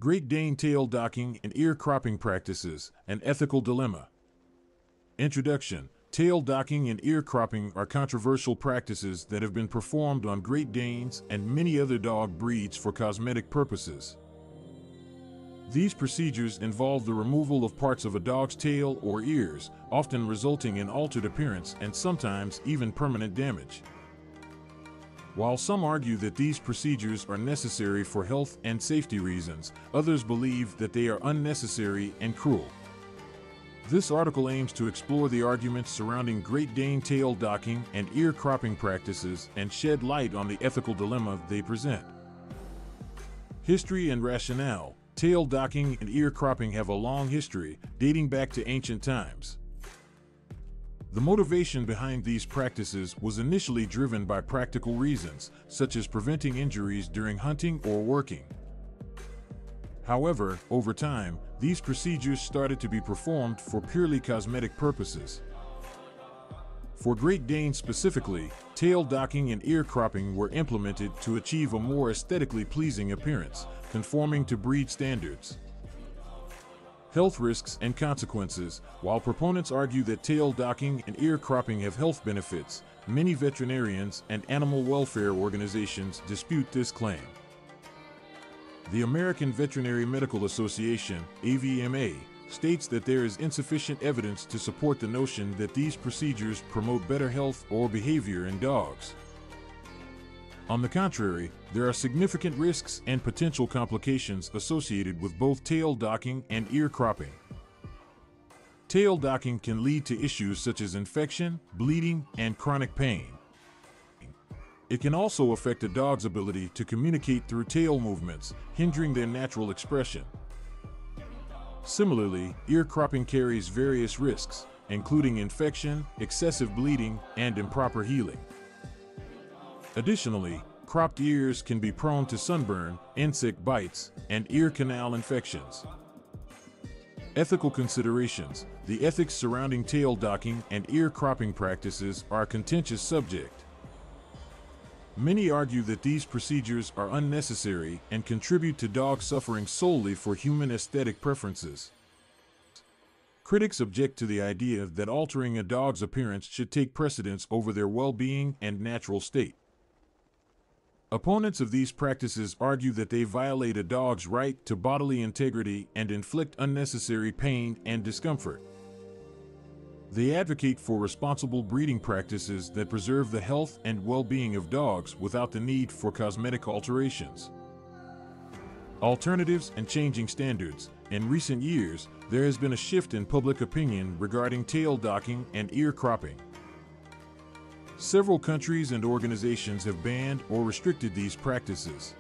Great Dane tail docking and ear cropping practices, an ethical dilemma. Introduction. Tail docking and ear cropping are controversial practices that have been performed on Great Danes and many other dog breeds for cosmetic purposes. These procedures involve the removal of parts of a dog's tail or ears, often resulting in altered appearance and sometimes even permanent damage. While some argue that these procedures are necessary for health and safety reasons, others believe that they are unnecessary and cruel. This article aims to explore the arguments surrounding Great Dane tail docking and ear cropping practices and shed light on the ethical dilemma they present. History and rationale. Tail docking and ear cropping have a long history, dating back to ancient times. The motivation behind these practices was initially driven by practical reasons, such as preventing injuries during hunting or working. However, over time, these procedures started to be performed for purely cosmetic purposes. For Great Dane specifically, tail docking and ear cropping were implemented to achieve a more aesthetically pleasing appearance, conforming to breed standards. Health risks and consequences. While proponents argue that tail docking and ear cropping have health benefits, many veterinarians and animal welfare organizations dispute this claim. The American Veterinary Medical Association, AVMA, states that there is insufficient evidence to support the notion that these procedures promote better health or behavior in dogs. On the contrary, there are significant risks and potential complications associated with both tail docking and ear cropping. Tail docking can lead to issues such as infection, bleeding, and chronic pain. It can also affect a dog's ability to communicate through tail movements, hindering their natural expression. Similarly, ear cropping carries various risks, including infection, excessive bleeding, and improper healing. Additionally, cropped ears can be prone to sunburn, insect bites, and ear canal infections. Ethical considerations. The ethics surrounding tail docking and ear cropping practices are a contentious subject. Many argue that these procedures are unnecessary and contribute to dogs suffering solely for human aesthetic preferences. Critics object to the idea that altering a dog's appearance should take precedence over their well-being and natural state. Opponents of these practices argue that they violate a dog's right to bodily integrity and inflict unnecessary pain and discomfort. They advocate for responsible breeding practices that preserve the health and well-being of dogs without the need for cosmetic alterations. Alternatives and changing standards. In recent years, there has been a shift in public opinion regarding tail docking and ear cropping. Several countries and organizations have banned or restricted these practices.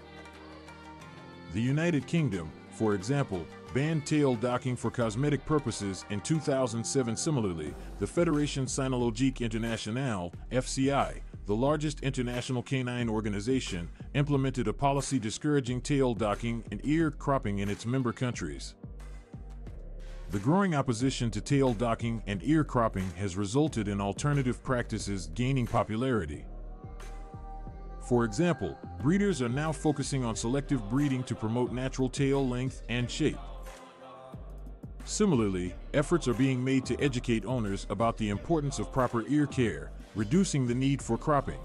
The United Kingdom, for example, banned tail docking for cosmetic purposes in 2007. Similarly, the Fédération Cynologique Internationale, FCI, the largest international canine organization, implemented a policy discouraging tail docking and ear cropping in its member countries. The growing opposition to tail docking and ear cropping has resulted in alternative practices gaining popularity. For example, breeders are now focusing on selective breeding to promote natural tail length and shape. Similarly, efforts are being made to educate owners about the importance of proper ear care, reducing the need for cropping.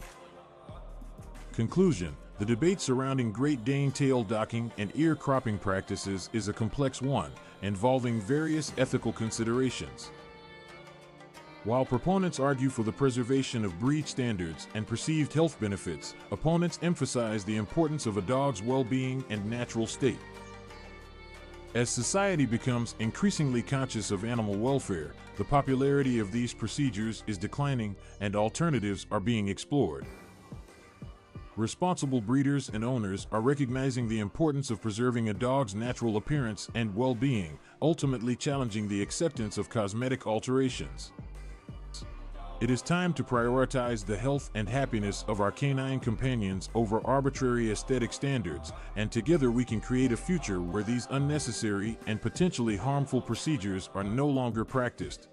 Conclusion. The debate surrounding Great Dane tail docking and ear cropping practices is a complex one, involving various ethical considerations. While proponents argue for the preservation of breed standards and perceived health benefits, opponents emphasize the importance of a dog's well-being and natural state. As society becomes increasingly conscious of animal welfare, the popularity of these procedures is declining and alternatives are being explored. Responsible breeders and owners are recognizing the importance of preserving a dog's natural appearance and well-being, ultimately challenging the acceptance of cosmetic alterations. It is time to prioritize the health and happiness of our canine companions over arbitrary aesthetic standards, and together we can create a future where these unnecessary and potentially harmful procedures are no longer practiced.